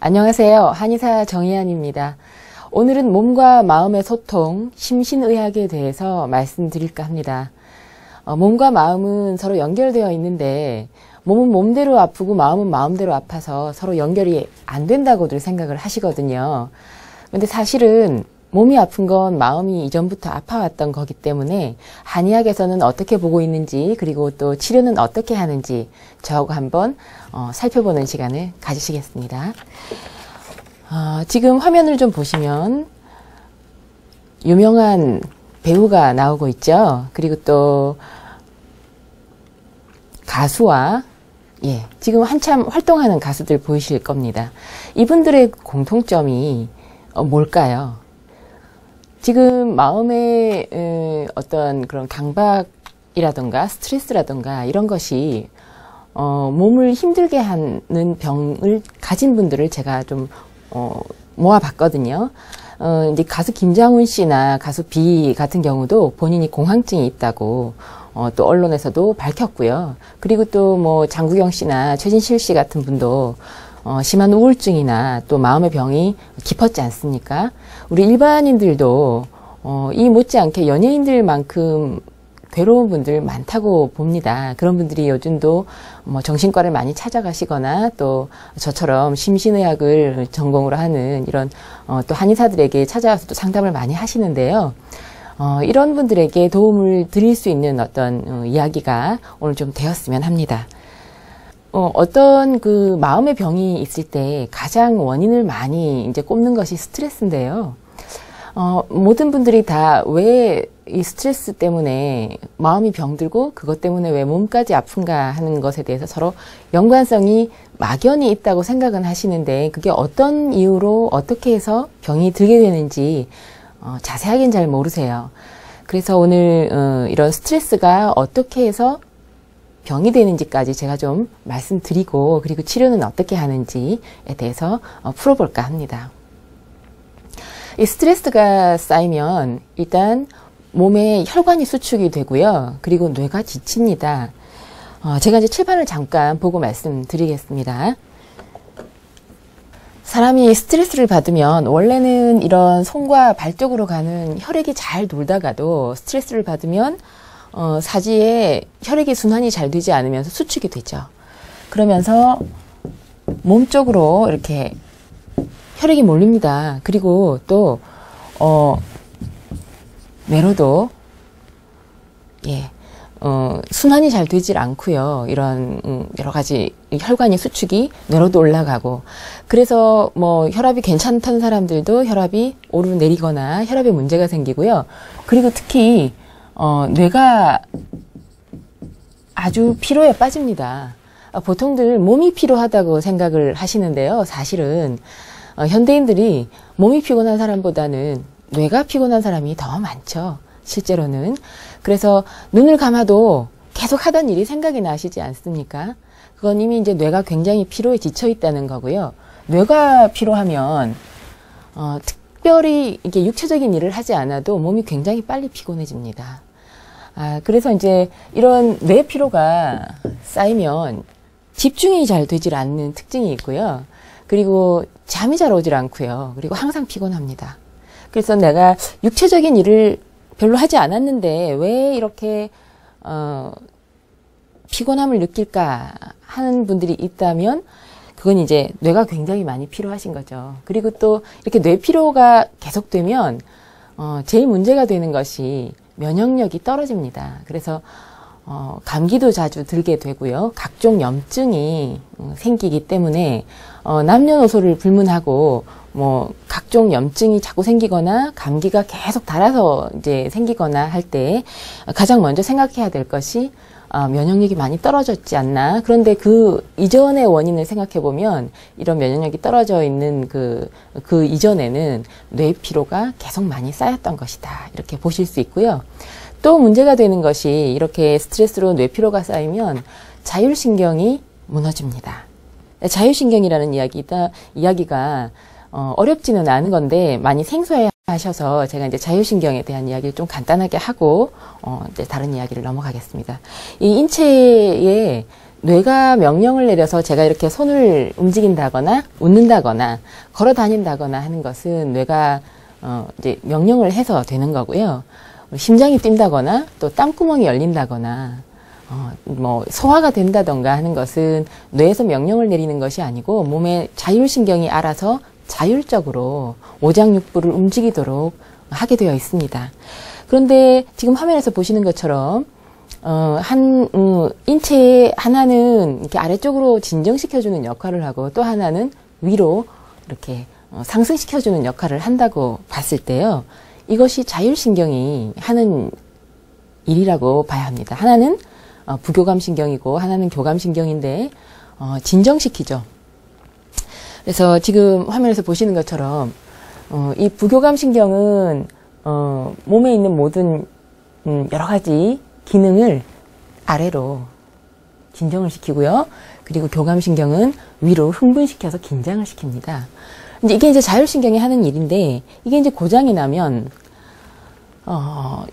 안녕하세요. 한의사 정희안입니다. 오늘은 몸과 마음의 소통, 심신의학에 대해서 말씀드릴까 합니다. 몸과 마음은 서로 연결되어 있는데 몸은 몸대로 아프고 마음은 마음대로 아파서 서로 연결이 안 된다고들 생각을 하시거든요. 근데 사실은 몸이 아픈 건 마음이 이전부터 아파왔던 거기 때문에 한의학에서는 어떻게 보고 있는지, 그리고 또 치료는 어떻게 하는지 저하고 한번 살펴보는 시간을 가지시겠습니다. 지금 화면을 좀 보시면 유명한 배우가 나오고 있죠. 그리고 또 가수와 지금 한참 활동하는 가수들 보이실 겁니다. 이분들의 공통점이 뭘까요? 지금 마음의 어떤 그런 강박이라던가 스트레스라던가 이런 것이 몸을 힘들게 하는 병을 가진 분들을 제가 좀 모아봤거든요. 이제 가수 김장훈 씨나 가수 비 같은 경우도 본인이 공황증이 있다고 또 언론에서도 밝혔고요. 그리고 또 뭐 장국영 씨나 최진실 씨 같은 분도 심한 우울증이나 또 마음의 병이 깊었지 않습니까? 우리 일반인들도 이 못지않게 연예인들만큼 괴로운 분들 많다고 봅니다. 그런 분들이 요즘도 뭐 정신과를 많이 찾아가시거나 또 저처럼 심신의학을 전공으로 하는 이런 또 한의사들에게 찾아와서 또 상담을 많이 하시는데요. 이런 분들에게 도움을 드릴 수 있는 어떤 이야기가 오늘 좀 되었으면 합니다. 어떤 그 마음의 병이 있을 때 가장 원인을 많이 이제 꼽는 것이 스트레스인데요. 모든 분들이 다 왜 이 스트레스 때문에 마음이 병들고 그것 때문에 왜 몸까지 아픈가 하는 것에 대해서 서로 연관성이 막연히 있다고 생각은 하시는데 그게 어떤 이유로 어떻게 해서 병이 들게 되는지 자세하게는 잘 모르세요. 그래서 오늘 이런 스트레스가 어떻게 해서 병이 되는지까지 제가 좀 말씀드리고 그리고 치료는 어떻게 하는지에 대해서 풀어볼까 합니다. 이 스트레스가 쌓이면 일단 몸에 혈관이 수축이 되고요. 그리고 뇌가 지칩니다. 제가 이제 칠판을 잠깐 보고 말씀드리겠습니다. 사람이 스트레스를 받으면 원래는 이런 손과 발 쪽으로 가는 혈액이 잘 돌다가도 스트레스를 받으면 사지에 혈액이 순환이 잘 되지 않으면서 수축이 되죠. 그러면서 몸 쪽으로 이렇게 혈액이 몰립니다. 그리고 또 뇌로도 순환이 잘 되질 않고요. 이런 여러 가지 혈관이 수축이 뇌로도 올라가고 그래서 뭐 혈압이 괜찮던 사람들도 혈압이 오르내리거나 혈압에 문제가 생기고요. 그리고 특히 뇌가 아주 피로에 빠집니다. 보통들 몸이 피로하다고 생각을 하시는데요. 사실은 현대인들이 몸이 피곤한 사람보다는 뇌가 피곤한 사람이 더 많죠. 실제로는. 그래서 눈을 감아도 계속 하던 일이 생각이 나시지 않습니까? 그건 이미 이제 뇌가 굉장히 피로에 지쳐 있다는 거고요. 뇌가 피로하면 특별히 이게 육체적인 일을 하지 않아도 몸이 굉장히 빨리 피곤해집니다. 그래서 이제 이런 뇌 피로가 쌓이면 집중이 잘 되질 않는 특징이 있고요. 그리고 잠이 잘 오질 않고요. 그리고 항상 피곤합니다. 그래서 내가 육체적인 일을 별로 하지 않았는데 왜 이렇게 피곤함을 느낄까 하는 분들이 있다면 그건 이제 뇌가 굉장히 많이 피로하신 거죠. 그리고 또 이렇게 뇌 피로가 계속되면 제일 문제가 되는 것이 면역력이 떨어집니다. 그래서 감기도 자주 들게 되고요. 각종 염증이 생기기 때문에 남녀노소를 불문하고 뭐 각종 염증이 자꾸 생기거나 감기가 계속 달아서 이제 생기거나 할 때 가장 먼저 생각해야 될 것이 면역력이 많이 떨어졌지 않나. 그런데 그 이전의 원인을 생각해 보면 이런 면역력이 떨어져 있는 그 이전에는 뇌 피로가 계속 많이 쌓였던 것이다. 이렇게 보실 수 있고요. 또 문제가 되는 것이 이렇게 스트레스로 뇌 피로가 쌓이면 자율신경이 무너집니다. 자율신경이라는 이야기가 어렵지는 않은 건데 많이 생소해 하셔서 제가 이제 자율신경에 대한 이야기를 좀 간단하게 하고 이제 다른 이야기를 넘어가겠습니다. 이 인체에 뇌가 명령을 내려서 제가 이렇게 손을 움직인다거나 웃는다거나 걸어 다닌다거나 하는 것은 뇌가 이제 명령을 해서 되는 거고요. 심장이 뛴다거나 또 땀구멍이 열린다거나 뭐 소화가 된다던가 하는 것은 뇌에서 명령을 내리는 것이 아니고 몸의 자율신경이 알아서 자율적으로 오장육부를 움직이도록 하게 되어 있습니다. 그런데 지금 화면에서 보시는 것처럼 인체의 하나는 이렇게 아래쪽으로 진정시켜주는 역할을 하고 또 하나는 위로 이렇게 상승시켜주는 역할을 한다고 봤을 때요. 이것이 자율신경이 하는 일이라고 봐야 합니다. 하나는 부교감신경이고 하나는 교감신경인데 진정시키죠. 그래서 지금 화면에서 보시는 것처럼 이 부교감신경은 몸에 있는 모든 여러 가지 기능을 아래로 진정을 시키고요. 그리고 교감신경은 위로 흥분시켜서 긴장을 시킵니다. 이게 이제 자율신경이 하는 일인데, 이게 이제 고장이 나면,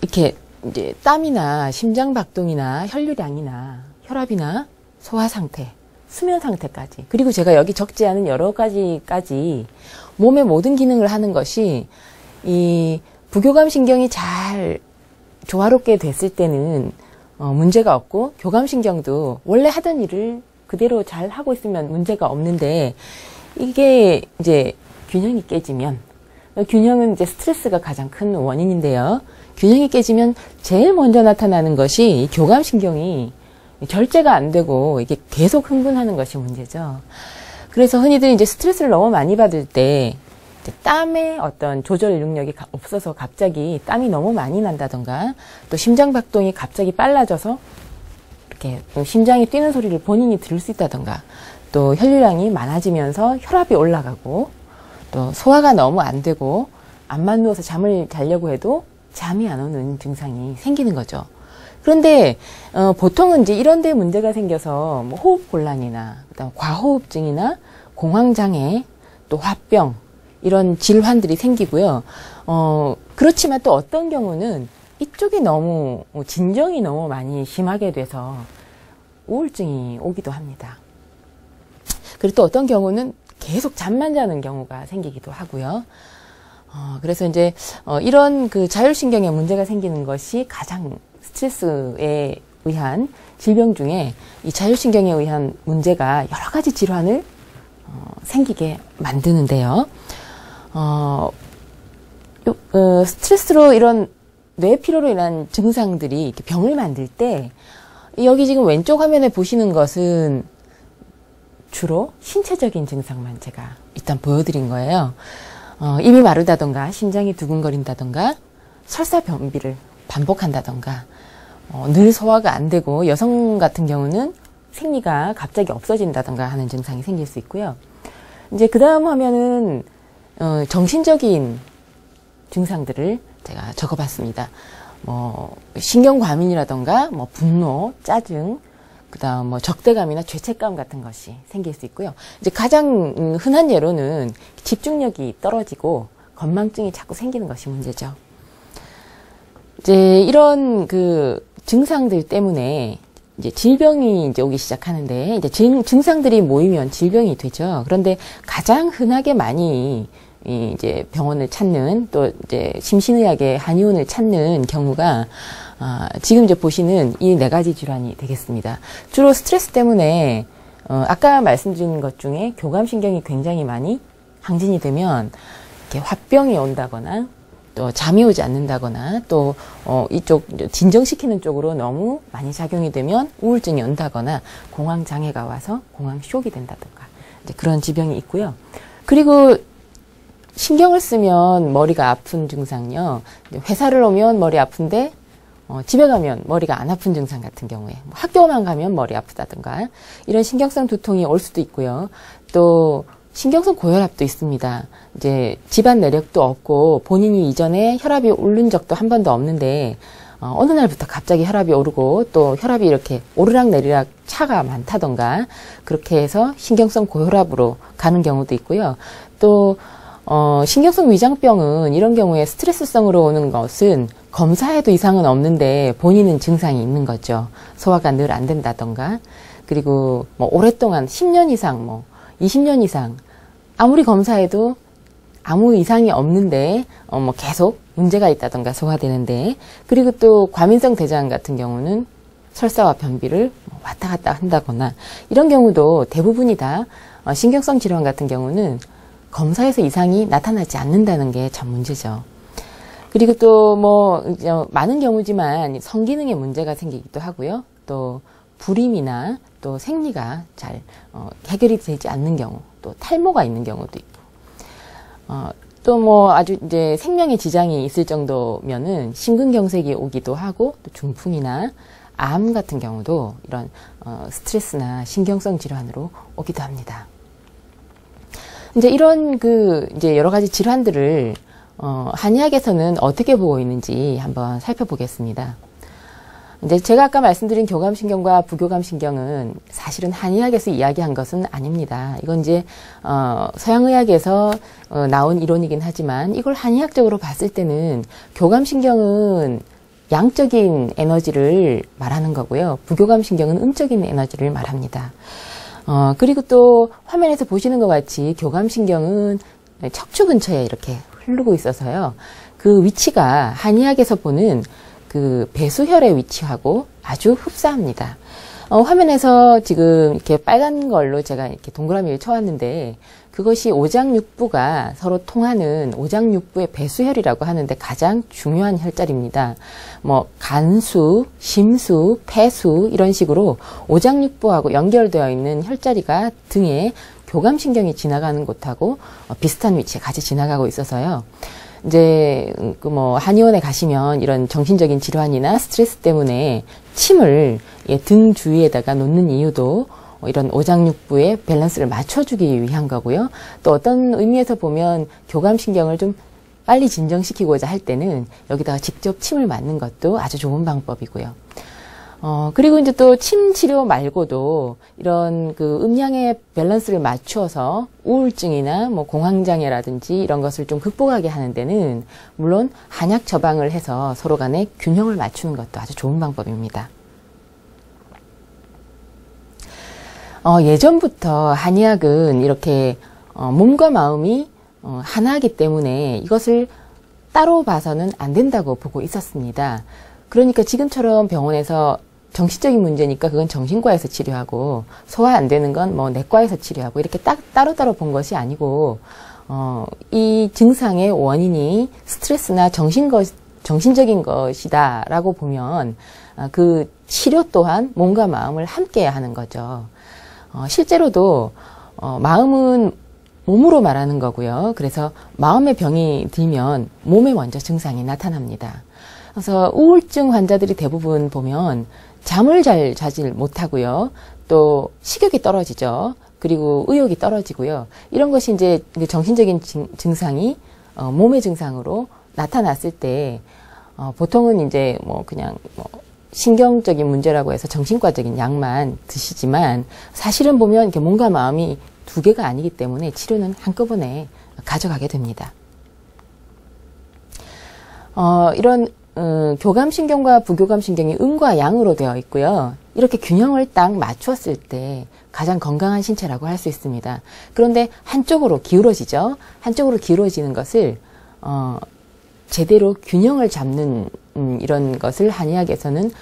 이렇게 이제 땀이나 심장박동이나 혈류량이나 혈압이나 소화 상태, 수면 상태까지, 그리고 제가 여기 적지 않은 여러 가지까지 몸의 모든 기능을 하는 것이 이 부교감신경이 잘 조화롭게 됐을 때는 문제가 없고, 교감신경도 원래 하던 일을 그대로 잘 하고 있으면 문제가 없는데, 이게 이제 균형이 깨지면, 균형은 이제 스트레스가 가장 큰 원인인데요. 균형이 깨지면 제일 먼저 나타나는 것이 교감신경이 절제가 안 되고 이게 계속 흥분하는 것이 문제죠. 그래서 흔히들 이제 스트레스를 너무 많이 받을 때 땀의 어떤 조절 능력이 없어서 갑자기 땀이 너무 많이 난다던가, 또 심장박동이 갑자기 빨라져서 이렇게 심장이 뛰는 소리를 본인이 들을 수 있다던가, 또 혈류량이 많아지면서 혈압이 올라가고, 또 소화가 너무 안 되고 암만 누워서 잠을 자려고 해도 잠이 안 오는 증상이 생기는 거죠. 그런데 보통은 이제 이런 데 문제가 생겨서 뭐 호흡곤란이나 그다음 과호흡증이나 공황장애, 또 화병, 이런 질환들이 생기고요. 그렇지만 또 어떤 경우는 이쪽이 너무 진정이 너무 많이 심하게 돼서 우울증이 오기도 합니다. 그리고 또 어떤 경우는 계속 잠만 자는 경우가 생기기도 하고요. 그래서 이제 이런 그 자율신경에 문제가 생기는 것이 가장 스트레스에 의한 질병 중에 이 자율신경에 의한 문제가 여러 가지 질환을 생기게 만드는데요. 스트레스로 이런 뇌피로로 인한 증상들이 이렇게 병을 만들 때, 여기 지금 왼쪽 화면에 보시는 것은 주로 신체적인 증상만 제가 일단 보여드린 거예요. 입이 마르다던가, 심장이 두근거린다던가, 설사 변비를 반복한다던가, 늘 소화가 안 되고, 여성 같은 경우는 생리가 갑자기 없어진다던가 하는 증상이 생길 수 있고요. 이제 그 다음 화면은 정신적인 증상들을 제가 적어봤습니다. 뭐 신경과민이라던가, 뭐 분노, 짜증, 그다음 뭐 적대감이나 죄책감 같은 것이 생길 수 있고요. 이제 가장 흔한 예로는 집중력이 떨어지고 건망증이 자꾸 생기는 것이 문제죠. 이제 이런 그 증상들 때문에 이제 질병이 이제 오기 시작하는데, 이제 증상들이 모이면 질병이 되죠. 그런데 가장 흔하게 많이 이제 병원을 찾는, 또 이제 심신의학의 한의원을 찾는 경우가 지금 이제 보시는 이 4가지 질환이 되겠습니다. 주로 스트레스 때문에 아까 말씀드린 것 중에 교감신경이 굉장히 많이 항진이 되면 이렇게 화병이 온다거나, 또 잠이 오지 않는다거나, 또 이쪽 진정시키는 쪽으로 너무 많이 작용이 되면 우울증이 온다거나, 공황장애가 와서 공황쇼크가 된다든가, 이제 그런 질병이 있고요. 그리고 신경을 쓰면 머리가 아픈 증상요. 회사를 오면 머리 아픈데 집에 가면 머리가 안 아픈 증상 같은 경우에, 학교만 가면 머리 아프다든가, 이런 신경성 두통이 올 수도 있고요. 또 신경성 고혈압도 있습니다. 이제 집안 내력도 없고 본인이 이전에 혈압이 오른 적도 한 번도 없는데 어느 날부터 갑자기 혈압이 오르고, 또 혈압이 이렇게 오르락 내리락 차가 많다던가, 그렇게 해서 신경성 고혈압으로 가는 경우도 있고요. 또 신경성 위장병은 이런 경우에 스트레스성으로 오는 것은 검사해도 이상은 없는데 본인은 증상이 있는 거죠. 소화가 늘 안 된다던가. 그리고 뭐 오랫동안 10년 이상, 뭐 20년 이상 아무리 검사해도 아무 이상이 없는데 뭐 계속 문제가 있다던가 소화되는데, 그리고 또 과민성 대장 같은 경우는 설사와 변비를 왔다 갔다 한다거나 이런 경우도 대부분이 다 신경성 질환 같은 경우는 검사에서 이상이 나타나지 않는다는 게 참 문제죠. 그리고 또 뭐 많은 경우지만 성기능에 문제가 생기기도 하고요. 또 불임이나 또 생리가 잘 해결이 되지 않는 경우, 또 탈모가 있는 경우도 있고, 또 뭐 아주 이제 생명에 지장이 있을 정도면은 심근경색이 오기도 하고, 또 중풍이나 암 같은 경우도 이런 스트레스나 신경성 질환으로 오기도 합니다. 이제 이런 이제 여러 가지 질환들을 한의학에서는 어떻게 보고 있는지 한번 살펴보겠습니다. 이제 제가 아까 말씀드린 교감신경과 부교감신경은 사실은 한의학에서 이야기한 것은 아닙니다. 이건 이제 서양의학에서 나온 이론이긴 하지만, 이걸 한의학적으로 봤을 때는 교감신경은 양적인 에너지를 말하는 거고요. 부교감신경은 음적인 에너지를 말합니다. 그리고 또 화면에서 보시는 것 같이 교감신경은 척추 근처에 이렇게 흐르고 있어서요. 그 위치가 한의학에서 보는 그 배수혈의 위치하고 아주 흡사합니다. 화면에서 지금 이렇게 빨간 걸로 제가 이렇게 동그라미를 쳐왔는데, 그것이 오장육부가 서로 통하는 오장육부의 배수혈이라고 하는데 가장 중요한 혈자리입니다. 뭐 간수, 심수, 폐수 이런 식으로 오장육부하고 연결되어 있는 혈자리가 등에 교감신경이 지나가는 곳하고 비슷한 위치에 같이 지나가고 있어서요. 이제 뭐 한의원에 가시면 이런 정신적인 질환이나 스트레스 때문에 침을 등 주위에다가 놓는 이유도 이런 오장육부의 밸런스를 맞춰주기 위한 거고요. 또 어떤 의미에서 보면 교감신경을 좀 빨리 진정시키고자 할 때는 여기다가 직접 침을 맞는 것도 아주 좋은 방법이고요. 그리고 이제 또 침 치료 말고도 이런 음양의 밸런스를 맞추어서 우울증이나 뭐 공황장애라든지 이런 것을 좀 극복하게 하는 데는 물론 한약 처방을 해서 서로 간에 균형을 맞추는 것도 아주 좋은 방법입니다. 예전부터 한의학은 이렇게 몸과 마음이 하나이기 때문에 이것을 따로 봐서는 안 된다고 보고 있었습니다. 그러니까 지금처럼 병원에서 정신적인 문제니까 그건 정신과에서 치료하고, 소화 안 되는 건 뭐 내과에서 치료하고, 이렇게 따로따로 본 것이 아니고, 이 증상의 원인이 스트레스나 정신적인 것이다라고 보면 그 치료 또한 몸과 마음을 함께 하는 거죠. 실제로도 마음은 몸으로 말하는 거고요. 그래서 마음의 병이 들면 몸에 먼저 증상이 나타납니다. 그래서 우울증 환자들이 대부분 보면 잠을 잘 자질 못하고요. 또 식욕이 떨어지죠. 그리고 의욕이 떨어지고요. 이런 것이 이제 정신적인 증상이 몸의 증상으로 나타났을 때 보통은 이제 뭐 그냥 신경적인 문제라고 해서 정신과적인 약만 드시지만, 사실은 보면 이렇게 몸과 마음이 두 개가 아니기 때문에 치료는 한꺼번에 가져가게 됩니다. 이런 교감신경과 부교감신경이 음과 양으로 되어 있고요. 이렇게 균형을 딱 맞추었을 때 가장 건강한 신체라고 할 수 있습니다. 그런데 한쪽으로 기울어지죠. 한쪽으로 기울어지는 것을 제대로 균형을 잡는 이런 것을 한의학에서는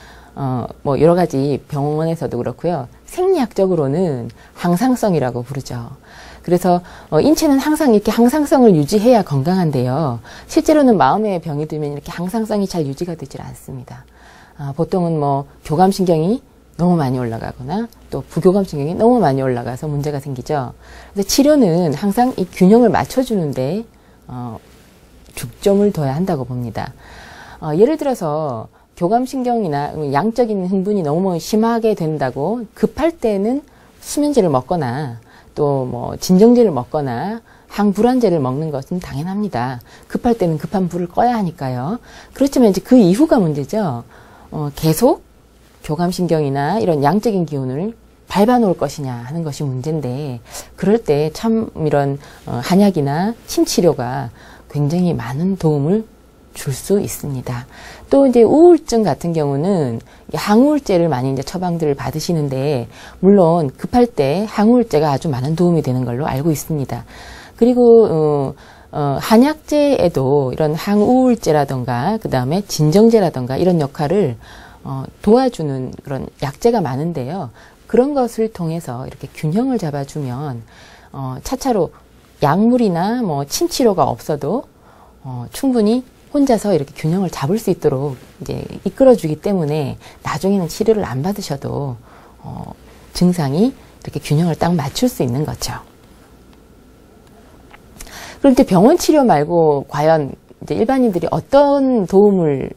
뭐 여러 가지 병원에서도 그렇고요. 생리학적으로는 항상성이라고 부르죠. 그래서 인체는 항상 이렇게 항상성을 유지해야 건강한데요. 실제로는 마음의 병이 들면 이렇게 항상성이 잘 유지가 되질 않습니다. 보통은 뭐 교감신경이 너무 많이 올라가거나 또 부교감신경이 너무 많이 올라가서 문제가 생기죠. 그래서 치료는 항상 이 균형을 맞춰주는데 중점을 둬야 한다고 봅니다. 예를 들어서 교감신경이나 양적인 흥분이 너무 심하게 된다고 급할 때는 수면제를 먹거나 또 뭐 진정제를 먹거나 항불안제를 먹는 것은 당연합니다. 급할 때는 급한 불을 꺼야 하니까요. 그렇지만 이제 그 이후가 문제죠. 계속 교감신경이나 이런 양적인 기운을 밟아놓을 것이냐 하는 것이 문제인데, 그럴 때 참 이런 한약이나 침치료가 굉장히 많은 도움을 줄 수 있습니다. 또 이제 우울증 같은 경우는 항우울제를 많이 이제 처방들을 받으시는데, 물론 급할 때 항우울제가 아주 많은 도움이 되는 걸로 알고 있습니다. 그리고 한약재에도 이런 항우울제라던가 그 다음에 진정제라던가 이런 역할을 도와주는 그런 약재가 많은데요. 그런 것을 통해서 이렇게 균형을 잡아주면 차차로 약물이나 뭐 침치료가 없어도 충분히 혼자서 이렇게 균형을 잡을 수 있도록 이제 이끌어주기 때문에 나중에는 치료를 안 받으셔도 증상이 이렇게 균형을 딱 맞출 수 있는 거죠. 그런데 병원 치료 말고 과연 이제 일반인들이 어떤 도움을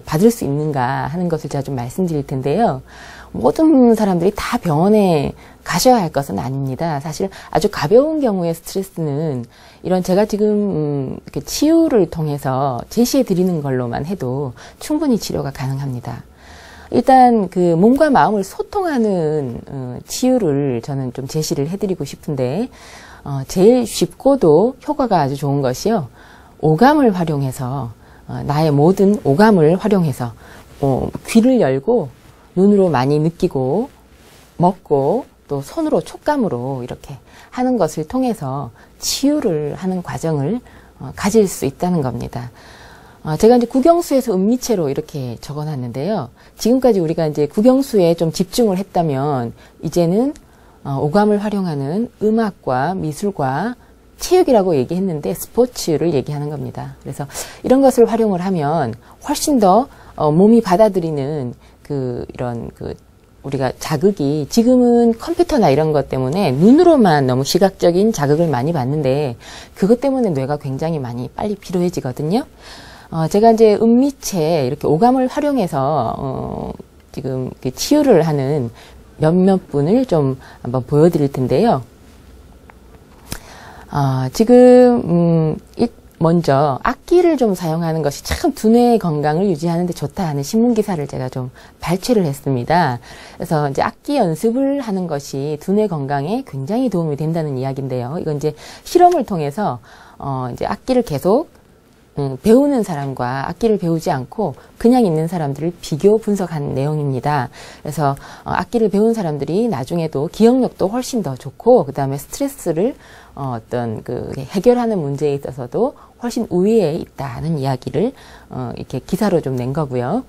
받을 수 있는가 하는 것을 제가 좀 말씀드릴 텐데요. 모든 사람들이 다 병원에 가셔야 할 것은 아닙니다. 사실 아주 가벼운 경우의 스트레스는 이런 제가 지금 이렇게 치유를 통해서 제시해 드리는 걸로만 해도 충분히 치료가 가능합니다. 일단 그 몸과 마음을 소통하는 치유를 저는 좀 제시를 해드리고 싶은데, 제일 쉽고도 효과가 아주 좋은 것이요, 오감을 활용해서 나의 모든 오감을 활용해서 귀를 열고 눈으로 많이 느끼고 먹고 또 손으로 촉감으로 이렇게 하는 것을 통해서 치유를 하는 과정을 가질 수 있다는 겁니다. 제가 이제 국영수에서 은미체로 이렇게 적어놨는데요. 지금까지 우리가 이제 국영수에 좀 집중을 했다면 이제는 오감을 활용하는 음악과 미술과 체육이라고 얘기했는데 스포츠를 얘기하는 겁니다. 그래서 이런 것을 활용을 하면 훨씬 더 몸이 받아들이는 이런 우리가 자극이, 지금은 컴퓨터나 이런 것 때문에 눈으로만 너무 시각적인 자극을 많이 받는데 그것 때문에 뇌가 굉장히 많이 빨리 피로해지거든요. 제가 이제 은미체 이렇게 오감을 활용해서 지금 치유를 하는 몇몇 분을 좀 한번 보여드릴 텐데요. 지금 먼저 악기를 좀 사용하는 것이 참 두뇌 건강을 유지하는 데 좋다 하는 신문 기사를 제가 좀 발췌를 했습니다. 그래서 이제 악기 연습을 하는 것이 두뇌 건강에 굉장히 도움이 된다는 이야기인데요. 이건 이제 실험을 통해서 이제 악기를 계속 배우는 사람과 악기를 배우지 않고 그냥 있는 사람들을 비교 분석한 내용입니다. 그래서 악기를 배운 사람들이 나중에도 기억력도 훨씬 더 좋고, 그 다음에 스트레스를 해결하는 문제에 있어서도 훨씬 우위에 있다는 이야기를 이렇게 기사로 좀 낸 거고요.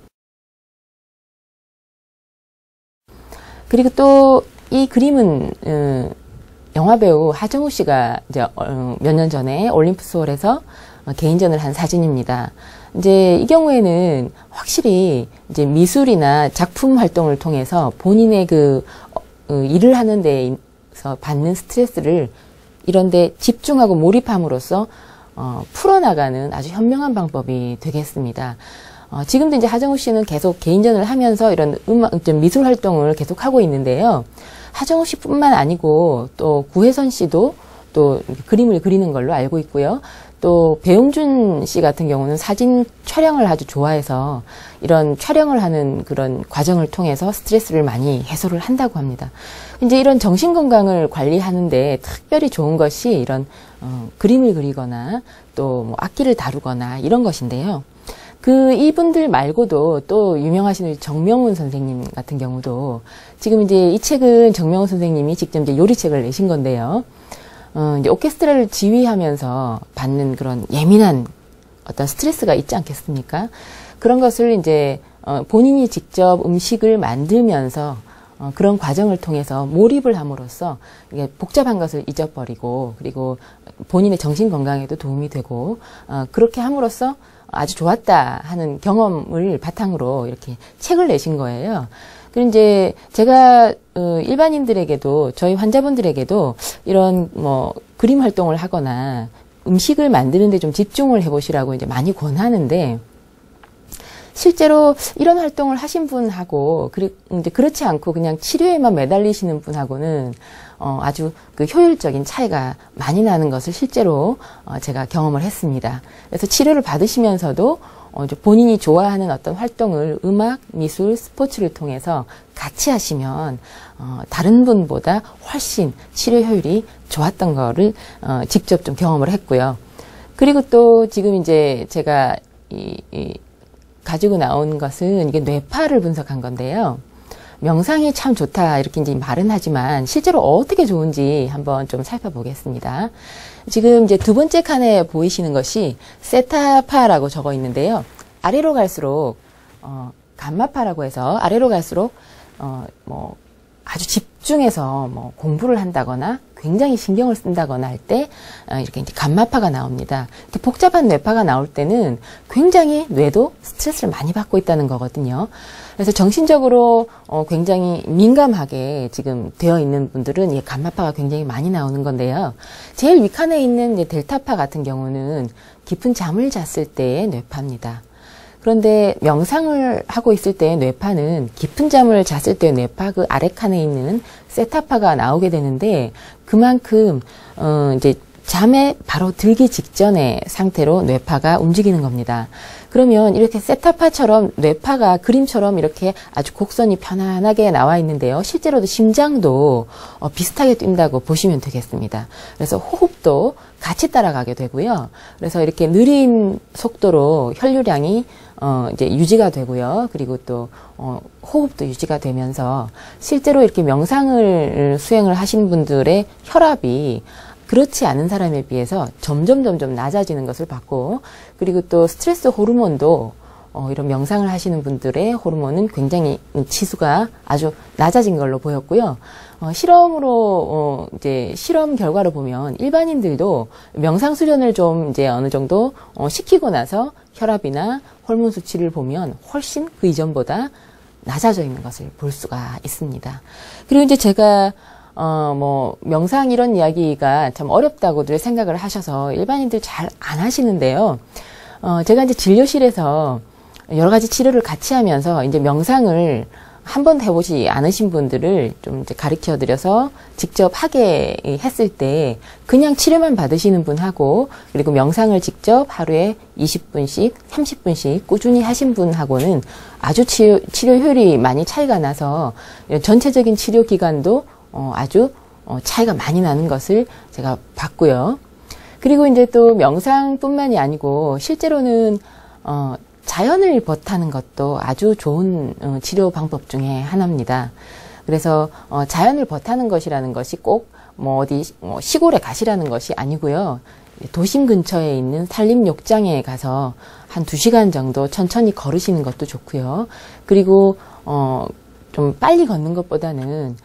그리고 또 이 그림은 영화배우 하정우 씨가 이제 몇 년 전에 올림푸스홀에서 개인전을 한 사진입니다. 이제 이 경우에는 확실히 이제 미술이나 작품 활동을 통해서 본인의 일을 하는 데서 받는 스트레스를 이런데 집중하고 몰입함으로써 풀어나가는 아주 현명한 방법이 되겠습니다. 지금도 이제 하정우 씨는 계속 개인전을 하면서 이런 미술 활동을 계속 하고 있는데요. 하정우 씨뿐만 아니고 또 구혜선 씨도 또 그림을 그리는 걸로 알고 있고요. 또 배용준 씨 같은 경우는 사진 촬영을 아주 좋아해서 이런 촬영을 하는 그런 과정을 통해서 스트레스를 많이 해소를 한다고 합니다. 이제 이런 정신 건강을 관리하는데 특별히 좋은 것이 이런 그림을 그리거나 또 뭐 악기를 다루거나 이런 것인데요. 이분들 말고도 또 유명하신 정명훈 선생님 같은 경우도 지금 이제 이 책은 정명훈 선생님이 직접 이제 요리책을 내신 건데요. 이제 오케스트라를 지휘하면서 받는 그런 예민한 어떤 스트레스가 있지 않겠습니까? 그런 것을 이제 본인이 직접 음식을 만들면서 그런 과정을 통해서 몰입을 함으로써 이게 복잡한 것을 잊어버리고, 그리고 본인의 정신 건강에도 도움이 되고, 그렇게 함으로써 아주 좋았다 하는 경험을 바탕으로 이렇게 책을 내신 거예요. 그리고 이제 제가 일반인들에게도, 저희 환자분들에게도 이런 그림 활동을 하거나 음식을 만드는 데 좀 집중을 해보시라고 이제 많이 권하는데, 실제로 이런 활동을 하신 분하고 이제 그렇지 않고 그냥 치료에만 매달리시는 분하고는 아주 효율적인 차이가 많이 나는 것을 실제로 제가 경험을 했습니다. 그래서 치료를 받으시면서도 이제 본인이 좋아하는 어떤 활동을 음악, 미술, 스포츠를 통해서 같이 하시면 다른 분보다 훨씬 치료 효율이 좋았던 거를 직접 좀 경험을 했고요. 그리고 또 지금 이제 제가 가지고 나온 것은 이게 뇌파를 분석한 건데요. 명상이 참 좋다 이렇게 이제 말은 하지만 실제로 어떻게 좋은지 한번 좀 살펴보겠습니다. 지금 이제 두 번째 칸에 보이시는 것이 세타파라고 적어 있는데요. 아래로 갈수록 감마파라고 해서 아래로 갈수록 뭐 아주 집중해서 뭐 공부를 한다거나 굉장히 신경을 쓴다거나 할 때 이렇게 이제 감마파가 나옵니다. 이렇게 복잡한 뇌파가 나올 때는 굉장히 뇌도 스트레스를 많이 받고 있다는 거거든요. 그래서 정신적으로 굉장히 민감하게 지금 되어 있는 분들은 이 감마파가 굉장히 많이 나오는 건데요. 제일 윗칸에 있는 이제 델타파 같은 경우는 깊은 잠을 잤을 때의 뇌파입니다. 그런데 명상을 하고 있을 때 뇌파는 깊은 잠을 잤을 때 뇌파 그 아래 칸에 있는 세타파가 나오게 되는데 그만큼 이제 잠에 바로 들기 직전의 상태로 뇌파가 움직이는 겁니다. 그러면 이렇게 세타파처럼 뇌파가 그림처럼 이렇게 아주 곡선이 편안하게 나와 있는데요. 실제로도 심장도 비슷하게 뛴다고 보시면 되겠습니다. 그래서 호흡도 같이 따라가게 되고요. 그래서 이렇게 느린 속도로 혈류량이 이제 유지가 되고요. 그리고 또 호흡도 유지가 되면서 실제로 이렇게 명상을 수행을 하신 분들의 혈압이 그렇지 않은 사람에 비해서 점점 낮아지는 것을 봤고, 그리고 또 스트레스 호르몬도 이런 명상을 하시는 분들의 호르몬은 굉장히 지수가 아주 낮아진 걸로 보였고요. 실험으로 이제 실험 결과를 보면 일반인들도 명상 수련을 좀 이제 어느 정도 시키고 나서 혈압이나 호르몬 수치를 보면 훨씬 그 이전보다 낮아져 있는 것을 볼 수가 있습니다. 그리고 이제 제가 뭐 명상 이런 이야기가 참 어렵다고들 생각을 하셔서 일반인들 잘 안 하시는데요. 제가 이제 진료실에서 여러 가지 치료를 같이 하면서 이제 명상을 한 번 해보지 않으신 분들을 좀 이제 가르쳐 드려서 직접 하게 했을 때 그냥 치료만 받으시는 분하고 그리고 명상을 직접 하루에 20분씩, 30분씩 꾸준히 하신 분하고는 아주 치료 효율이 많이 차이가 나서 전체적인 치료 기간도 아주 차이가 많이 나는 것을 제가 봤고요. 그리고 이제 또 명상뿐만이 아니고 실제로는 자연을 벗하는 것도 아주 좋은 치료 방법 중에 하나입니다. 그래서 자연을 벗하는 것이라는 것이 꼭 뭐 어디 시골에 가시라는 것이 아니고요. 도심 근처에 있는 산림욕장에 가서 한 2시간 정도 천천히 걸으시는 것도 좋고요. 그리고 좀 빨리 걷는 것보다는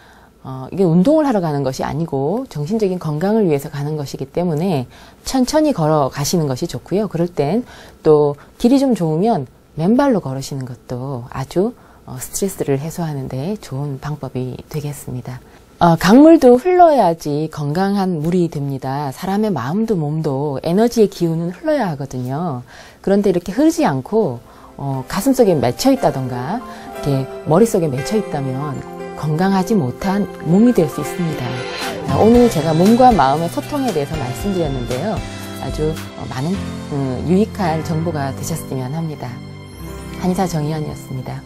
이게 운동을 하러 가는 것이 아니고 정신적인 건강을 위해서 가는 것이기 때문에 천천히 걸어 가시는 것이 좋고요. 그럴 땐 또 길이 좀 좋으면 맨발로 걸으시는 것도 아주 스트레스를 해소하는 데 좋은 방법이 되겠습니다. 강물도 흘러야지 건강한 물이 됩니다. 사람의 마음도 몸도 에너지의 기운은 흘러야 하거든요. 그런데 이렇게 흐르지 않고 가슴속에 맺혀 있다던가 이렇게 머릿속에 맺혀 있다면 건강하지 못한 몸이 될 수 있습니다. 오늘 제가 몸과 마음의 소통에 대해서 말씀드렸는데요. 아주 많은 유익한 정보가 되셨으면 합니다. 한의사 정의연이었습니다.